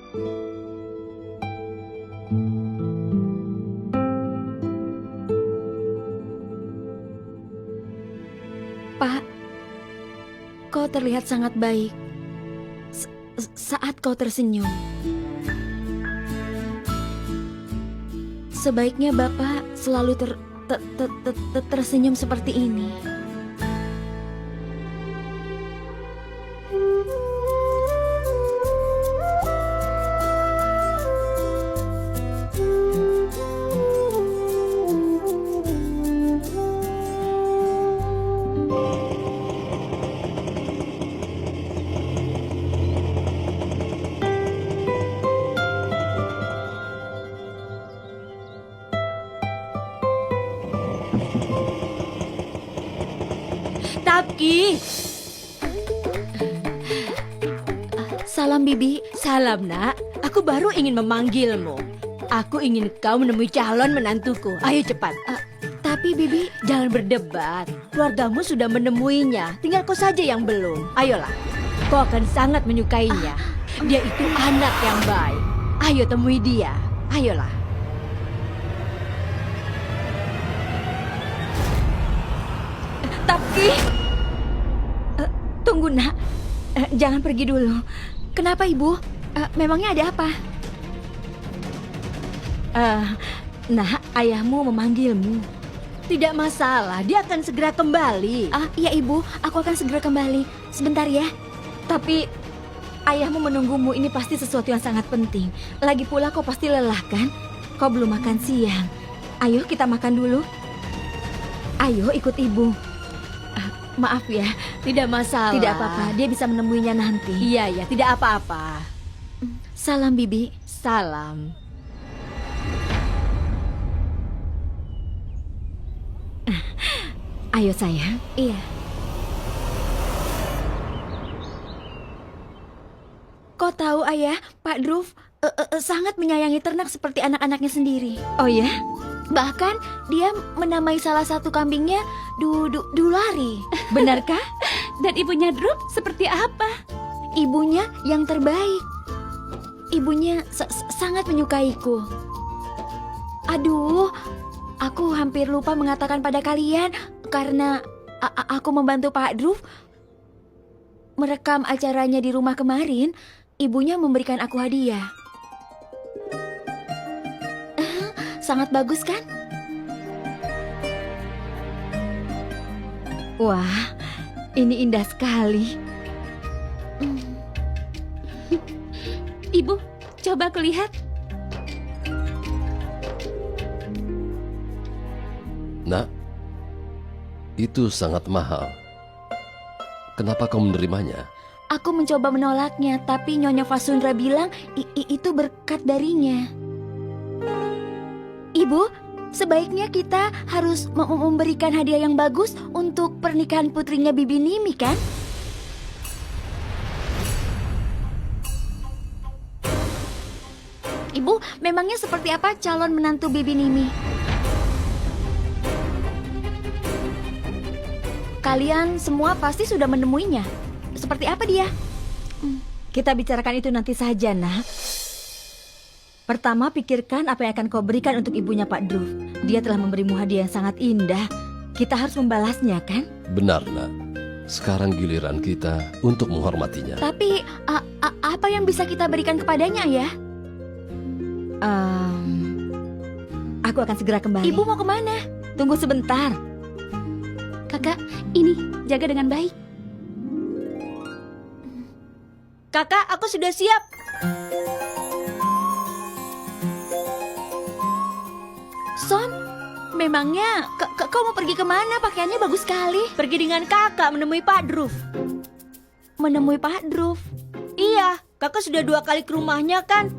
Pak, kau terlihat sangat baik saat kau tersenyum. Sebaiknya Bapak selalu tersenyum seperti ini. Tapki. Salam, Bibi. Salam, nak. Aku baru ingin memanggilmu. Aku ingin kau menemui calon menantuku. Ayo cepat. Tapi, Bibi... Jangan berdebat. Keluargamu sudah menemuinya. Tinggal kau saja yang belum. Ayolah. Kau akan sangat menyukainya. Dia itu anak yang baik. Ayo temui dia. Ayolah. Tapi... tunggu, nak. Jangan pergi dulu. Kenapa, Ibu? Memangnya ada apa? Nah, ayahmu memanggilmu. Tidak masalah, dia akan segera kembali. Iya, Ibu. Aku akan segera kembali. Sebentar ya. Tapi ayahmu menunggumu, ini pasti sesuatu yang sangat penting. Lagi pula kau pasti lelah kan? Kau belum makan siang. Ayo kita makan dulu. Ayo ikut ibu. Maaf ya, tidak masalah. Tidak apa-apa, dia bisa menemuinya nanti. Iya, ya, tidak apa-apa. Salam, Bibi. Salam. Ayo sayang. Iya. Kau tahu, Ayah, Pak Druf sangat menyayangi ternak seperti anak-anaknya sendiri. Oh ya? Bahkan dia menamai salah satu kambingnya Dulari. Benarkah? Dan ibunya Druf seperti apa? Ibunya yang terbaik. Ibunya sangat menyukaiku. Aduh, aku hampir lupa mengatakan pada kalian karena aku membantu Pak Druf merekam acaranya di rumah kemarin. Ibunya memberikan aku hadiah. Sangat bagus kan? Wah, ini indah sekali. Ibu, coba kulihat. Nak, itu sangat mahal. Kenapa kau menerimanya? Aku mencoba menolaknya, tapi Nyonya Fasundra bilang itu berkat darinya. Ibu, sebaiknya kita harus memberikan hadiah yang bagus untuk pernikahan putrinya Bibi Nimi, kan? Ibu, memangnya seperti apa calon menantu Bibi Nimi? Kalian semua pasti sudah menemuinya. Seperti apa dia? Kita bicarakan itu nanti saja, nak. Pertama, pikirkan apa yang akan kau berikan untuk ibunya Pak Druf. Dia telah memberimu hadiah yang sangat indah. Kita harus membalasnya, kan? Benar, Nak. Sekarang giliran kita untuk menghormatinya. Tapi, apa yang bisa kita berikan kepadanya, ya? Aku akan segera kembali. Ibu mau kemana? Tunggu sebentar. Kakak, ini, jaga dengan baik. Kakak, aku sudah siap. Son, memangnya kau mau pergi kemana? Pakaiannya bagus sekali. Pergi dengan kakak menemui Pak Druf. Menemui Pak Druf? Iya, kakak sudah 2 kali ke rumahnya kan?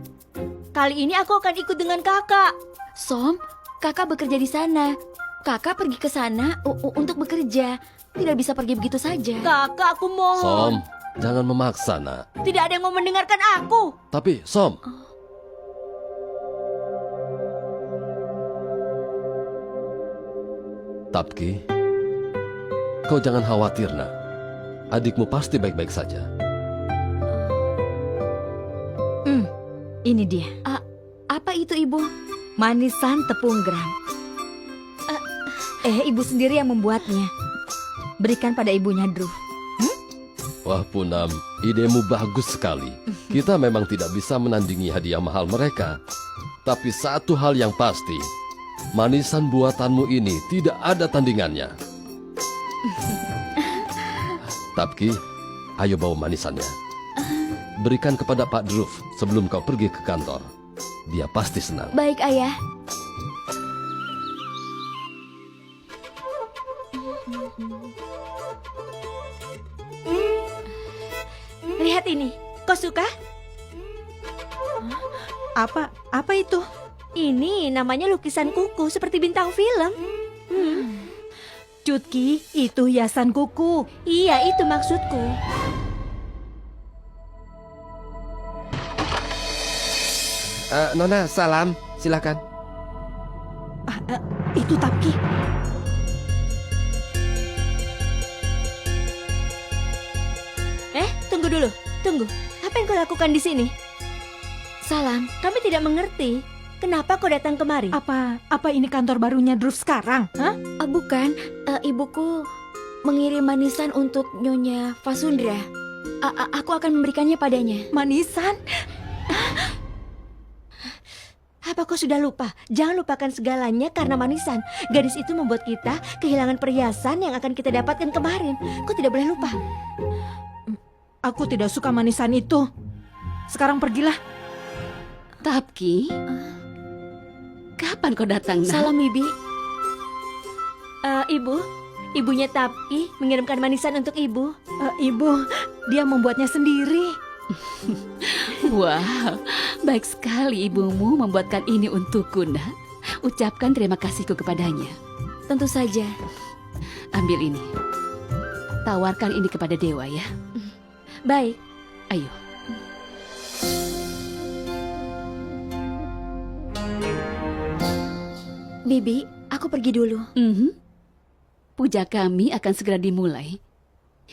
Kali ini aku akan ikut dengan kakak. Som, kakak bekerja di sana. Kakak pergi ke sana untuk bekerja. Tidak bisa pergi begitu saja. Kakak, aku mohon. Som, jangan memaksa, Nak. Tidak ada yang mau mendengarkan aku. Tapi, Som. Tapki, kau jangan khawatir, Nak. Adikmu pasti baik-baik saja. Ini dia. Apa itu, Ibu? Manisan tepung gram. Ibu sendiri yang membuatnya. Berikan pada ibunya, Drew. Wah Punam, idemu bagus sekali. Kita memang tidak bisa menandingi hadiah mahal mereka. Tapi satu hal yang pasti, manisan buatanmu ini tidak ada tandingannya. Tapki, ayo bawa manisannya. Berikan kepada Pak Drew sebelum kau pergi ke kantor. Dia pasti senang. Baik, Ayah. Lihat ini. Kau suka? Apa itu? Ini namanya lukisan kuku seperti bintang film. Cutki, itu hiasan kuku. Iya, itu maksudku. Nona, salam. Silakan. Itu Tapki. Tunggu dulu. Tunggu. Apa yang kau lakukan di sini? Salam. Kami tidak mengerti. Kenapa kau datang kemari? Apa ini kantor barunya Drew sekarang? Hah? Bukan, ibuku mengirim manisan untuk Nyonya Fasundra. Aku akan memberikannya padanya. Manisan? Apa kau sudah lupa? Jangan lupakan segalanya karena manisan. Gadis itu membuat kita kehilangan perhiasan yang akan kita dapatkan kemarin. Kau tidak boleh lupa. Aku tidak suka manisan itu. Sekarang pergilah. Tapki, kapan kau datang, nak? Salam, Bibi. Ibunya Tapki mengirimkan manisan untuk ibu. Ibu, dia membuatnya sendiri. Wah, baik sekali ibumu membuatkan ini untukku, nak. Ucapkan terima kasihku kepadanya. Tentu saja. Ambil ini. Tawarkan ini kepada Dewa ya. Baik. Ayo. Bibi, aku pergi dulu. Puja kami akan segera dimulai.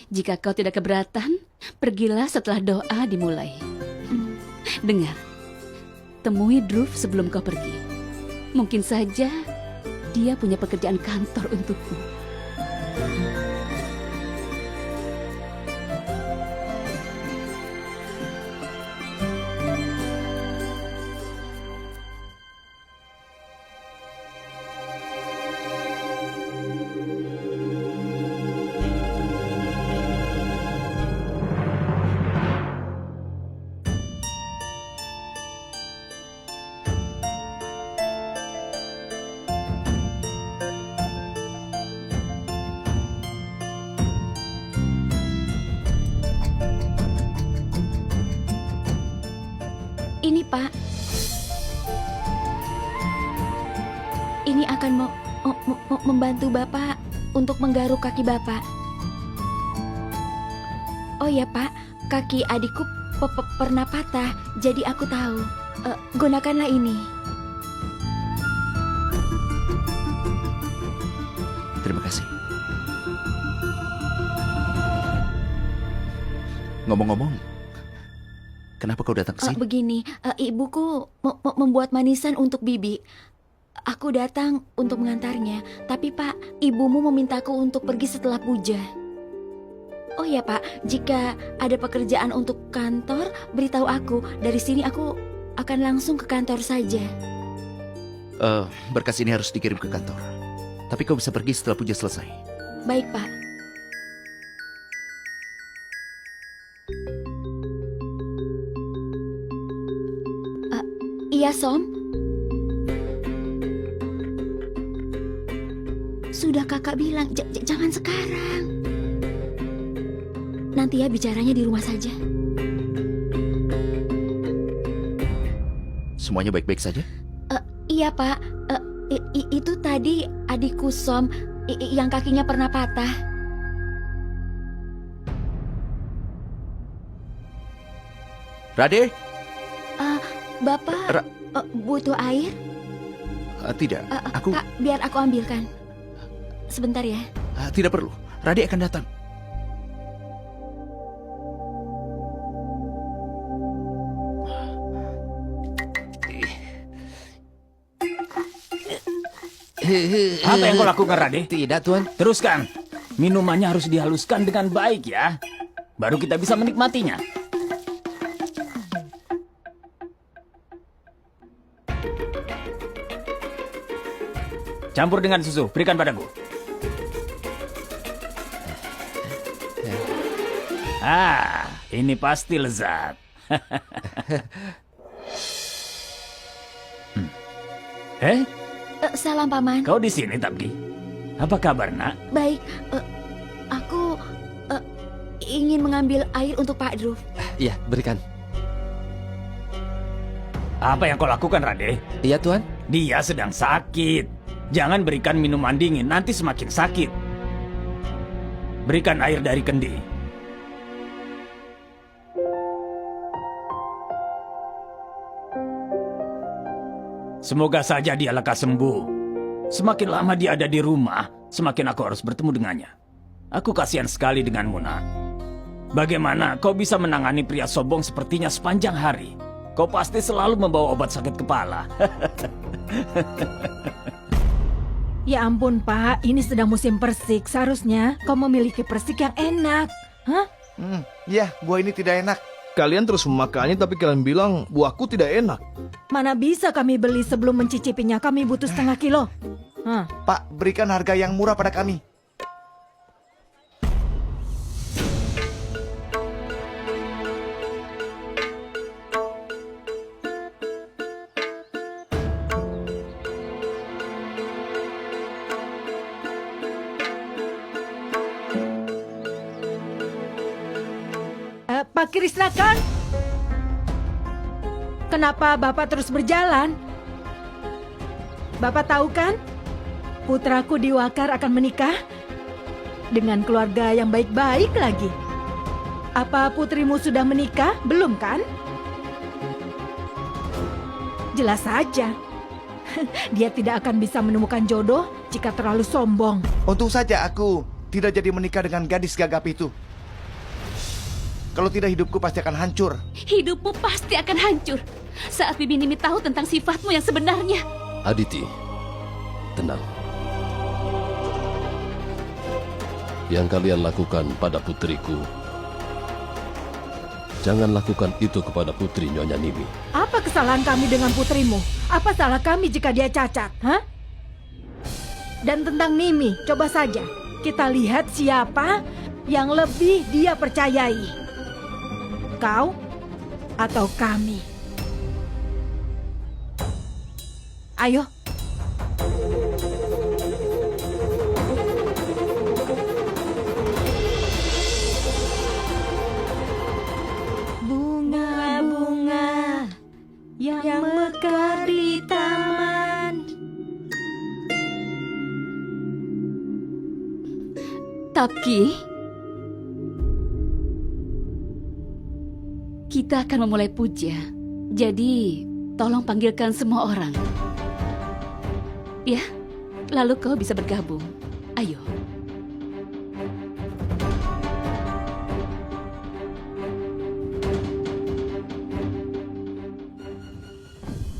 Jika kau tidak keberatan, pergilah setelah doa dimulai. Dengar, temui Drew sebelum kau pergi. Mungkin saja dia punya pekerjaan kantor untukmu. Ini, Pak. Ini akan membantu Bapak untuk menggaruk kaki Bapak. Oh ya, Pak, kaki adikku pernah patah, jadi aku tahu. Gunakanlah ini. Terima kasih. Ngomong-ngomong, kenapa kau datang ke sini? Begini, ibuku membuat manisan untuk Bibi. Aku datang untuk mengantarnya, tapi Pak, ibumu memintaku untuk pergi setelah puja. Oh ya Pak, jika ada pekerjaan untuk kantor, beritahu aku. Dari sini aku akan langsung ke kantor saja. Berkas ini harus dikirim ke kantor. Tapi kau bisa pergi setelah puja selesai. Baik Pak. Iya Som. Sudah kakak bilang, jangan sekarang. Nanti ya bicaranya di rumah saja. Semuanya baik-baik saja? Iya Pak, itu tadi adikku Som yang kakinya pernah patah. Rade? Bapak butuh air? Tidak, aku... Kak, biar aku ambilkan. Sebentar ya. Tidak perlu, Rade akan datang. Apa yang kau lakukan, Rade? Tidak, Tuan. Teruskan. Minumannya harus dihaluskan dengan baik ya. Baru kita bisa menikmatinya. Campur dengan susu, berikan padaku. Ini pasti lezat. Salam Paman. Kau di sini, Tapki? Apa kabar, nak? Baik, aku ingin mengambil air untuk Pak Druf. Iya, berikan. Apa yang kau lakukan, Rade? Iya, Tuan. Dia sedang sakit. Jangan berikan minuman dingin, nanti semakin sakit. Berikan air dari kendi. Semoga saja dia lekas sembuh. Semakin lama dia ada di rumah, semakin aku harus bertemu dengannya. Aku kasihan sekali dengan Muna. Bagaimana kau bisa menangani pria sombong sepertinya sepanjang hari? Kau pasti selalu membawa obat sakit kepala. Ya ampun Pak, ini sedang musim persik. Seharusnya kau memiliki persik yang enak. Hah? Ya, buah ini tidak enak. Kalian terus memakannya tapi kalian bilang buahku tidak enak. Mana bisa kami beli sebelum mencicipinya? Kami butuh setengah kilo. Hah? Pak, berikan harga yang murah pada kami. Pak Krisnakan? Kenapa Bapak terus berjalan? Bapak tahu kan? Putraku Diwakar akan menikah dengan keluarga yang baik-baik lagi. Apa putrimu sudah menikah? Belum kan? Jelas saja. Dia tidak akan bisa menemukan jodoh jika terlalu sombong. Untung saja aku tidak jadi menikah dengan gadis gagap itu. Kalau tidak, hidupku pasti akan hancur. Hidupmu pasti akan hancur saat Bibi Nimi tahu tentang sifatmu yang sebenarnya. Aditi, tenang. Yang kalian lakukan pada putriku, jangan lakukan itu kepada putri Nyonya Nimi. Apa kesalahan kami dengan putrimu? Apa salah kami jika dia cacat? Hah? Dan tentang Nimi, coba saja kita lihat siapa yang lebih dia percayai. Kau atau kami? Ayo. Bunga-bunga yang mekar di taman. Tapi kita akan memulai puja. Jadi, tolong panggilkan semua orang. Ya, lalu kau bisa bergabung. Ayo.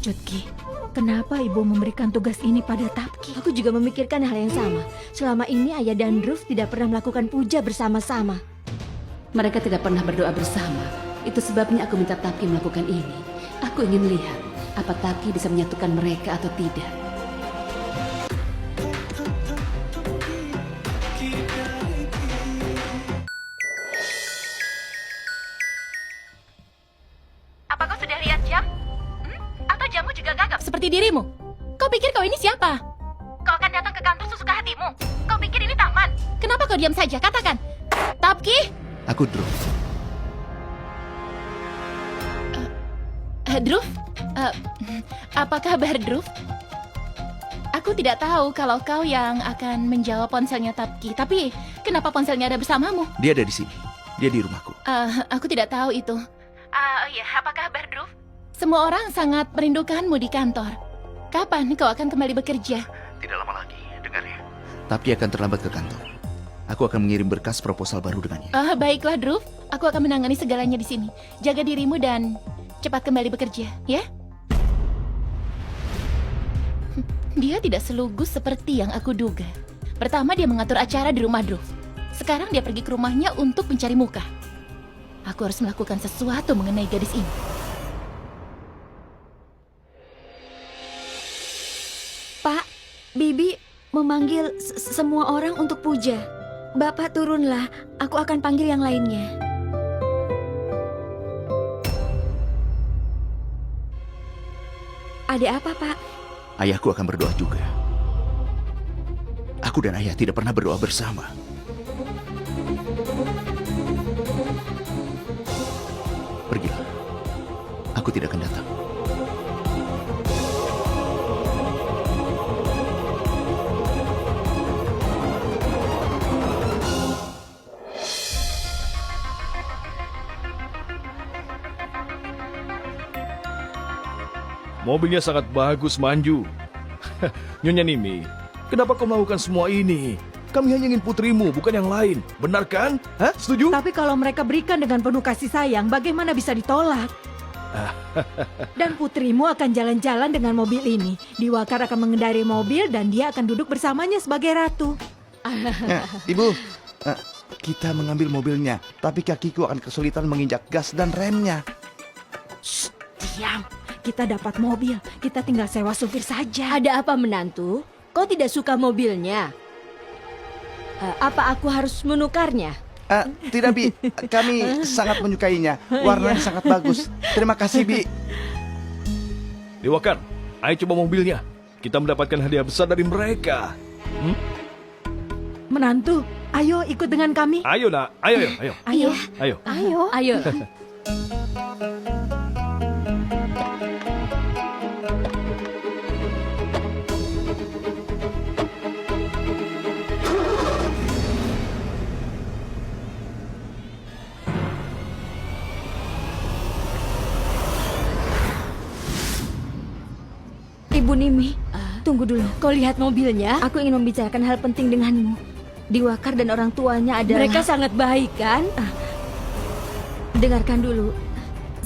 Jutki, kenapa ibu memberikan tugas ini pada Tapki? Aku juga memikirkan hal yang sama. Selama ini ayah dan Druf tidak pernah melakukan puja bersama-sama. Mereka tidak pernah berdoa bersama. Itu sebabnya aku minta Tapki melakukan ini. Aku ingin lihat apa Tapki bisa menyatukan mereka atau tidak. Apa kau sudah lihat jam? Atau jammu juga gagap seperti dirimu? Kau pikir kau ini siapa? Kau akan datang ke kantor sesuka hatimu. Kau pikir ini taman? Kenapa kau diam saja? Katakan. Tapki? Aku Druf. Druf? Apa kabar, Druf? Aku tidak tahu kalau kau yang akan menjawab ponselnya Tapki. Tapi, kenapa ponselnya ada bersamamu? Dia ada di sini. Dia di rumahku. Aku tidak tahu itu. Iya, apa kabar, Druf? Semua orang sangat merindukanmu di kantor. Kapan kau akan kembali bekerja? Tidak lama lagi, dengar ya. Tapi akan terlambat ke kantor. Aku akan mengirim berkas proposal baru dengannya. Baiklah, Druf. Aku akan menangani segalanya di sini. Jaga dirimu dan cepat kembali bekerja, ya? Dia tidak selugus seperti yang aku duga. Pertama dia mengatur acara di rumah Druv. Sekarang dia pergi ke rumahnya untuk mencari muka. Aku harus melakukan sesuatu mengenai gadis ini. Pak, Bibi memanggil semua orang untuk puja. Bapak turunlah, aku akan panggil yang lainnya. Ada apa, Pak? Ayahku akan berdoa juga. Aku dan ayah tidak pernah berdoa bersama. Pergilah. Aku tidak akan datang. Mobilnya sangat bagus, Manju. Nyonya Nimi, kenapa kau melakukan semua ini? Kami hanya ingin putrimu, bukan yang lain. Benar kan? Hah? Setuju? Tapi kalau mereka berikan dengan penuh kasih sayang, bagaimana bisa ditolak? Dan putrimu akan jalan-jalan dengan mobil ini. Diwakar akan mengendarai mobil dan dia akan duduk bersamanya sebagai ratu. Ibu, kita mengambil mobilnya, tapi kakiku akan kesulitan menginjak gas dan remnya. Shh, diam. Kita dapat mobil, kita tinggal sewa supir saja. Ada apa menantu? Kau tidak suka mobilnya? Apa aku harus menukarnya? Tidak, Bi. Kami sangat menyukainya. Warnanya sangat bagus. Terima kasih, Bi. Dewakan, ayo coba mobilnya. Kita mendapatkan hadiah besar dari mereka. Menantu, ayo ikut dengan kami. Ayo, nak. Ayo. Ayo. Ayo. Ayo. Ayo. Ibu Nimi, tunggu dulu. Kau lihat mobilnya? Aku ingin membicarakan hal penting denganmu. Diwakar dan orang tuanya adalah... Mereka sangat baik kan? Dengarkan dulu.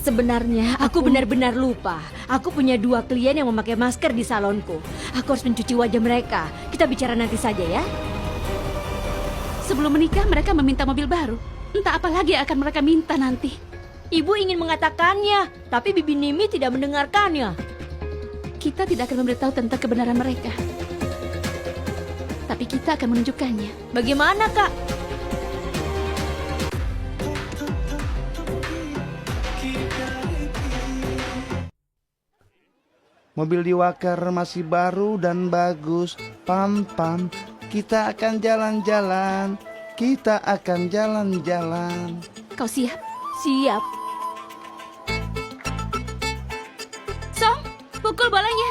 Sebenarnya Aku benar-benar lupa. Aku punya 2 klien yang memakai masker di salonku. Aku harus mencuci wajah mereka. Kita bicara nanti saja ya. Sebelum menikah mereka meminta mobil baru. Entah apa lagi yang akan mereka minta nanti. Ibu ingin mengatakannya, tapi Bibi Nimi tidak mendengarkannya. Kita tidak akan memberitahu tentang kebenaran mereka. Tapi kita akan menunjukkannya. Bagaimana, Kak? Mobil Diwakar masih baru dan bagus. Pam, kita akan jalan-jalan. Kita akan jalan-jalan. Kau siap? Siap. Song, pukul bolanya.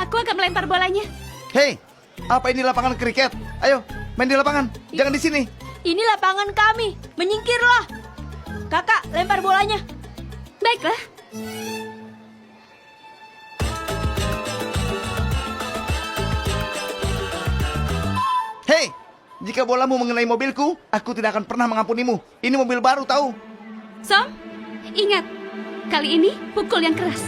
Aku akan melempar bolanya. Hei, apa ini lapangan kriket? Ayo, main di lapangan. Jangan di sini. Ini lapangan kami. Menyingkirlah. Kakak, lempar bolanya. Baiklah. Hei, jika bolamu mengenai mobilku, aku tidak akan pernah mengampunimu. Ini mobil baru, tahu? Song, ingat. Kali ini pukul yang keras.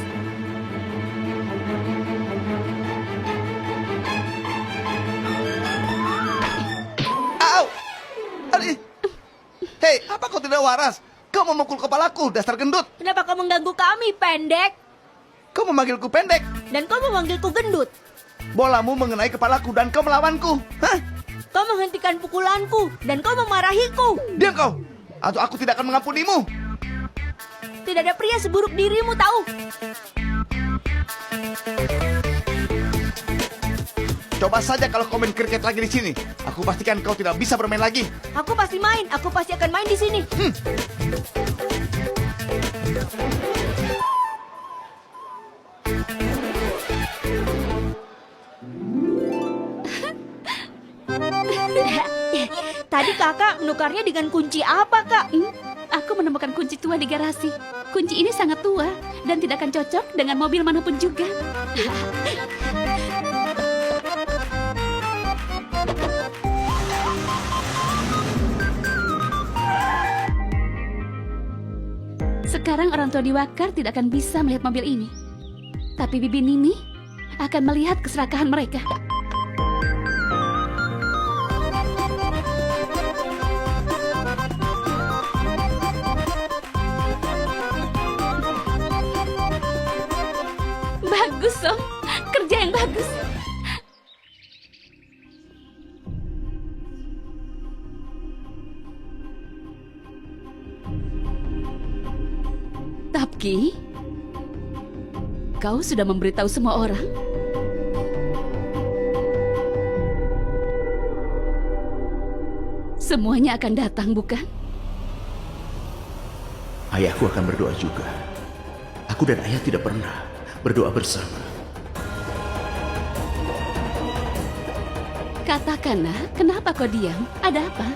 Au! Hei, apa kau tidak waras? Kau memukul kepalaku, dasar gendut. Kenapa kau mengganggu kami, pendek? Kau memanggilku pendek. Dan kau memanggilku gendut. Bolamu mengenai kepalaku dan kau melawanku. Hah? Kau menghentikan pukulanku dan kau memarahiku. Diam kau, atau aku tidak akan mengampunimu. Tidak ada pria seburuk dirimu, tahu? Coba saja kalau kau main kriket lagi di sini. Aku pastikan kau tidak bisa bermain lagi. Aku pasti main. Aku pasti akan main di sini. Tadi kakak menukarnya dengan kunci apa, Kak? Aku menemukan kunci tua di garasi. Kunci ini sangat tua dan tidak akan cocok dengan mobil manapun juga. Sekarang orang tua Diwakar tidak akan bisa melihat mobil ini. Tapi Bibi Nimi akan melihat keserakahan mereka. Bagus, Song. Kerja yang bagus. Tapki, kau sudah memberitahu semua orang? Semuanya akan datang, bukan? Ayahku akan berdoa juga. Aku dan ayah tidak pernah berdoa bersama. Katakanlah, kenapa kau diam? Ada apa?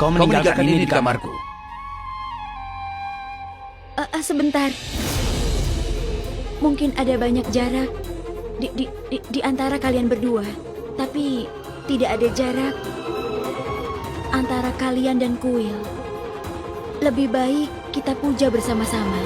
Kau meninggalkan ini di kamarku. Sebentar. Mungkin ada banyak jarak di antara kalian berdua, tapi tidak ada jarak antara kalian dan kuil. Lebih baik kita puja bersama-sama.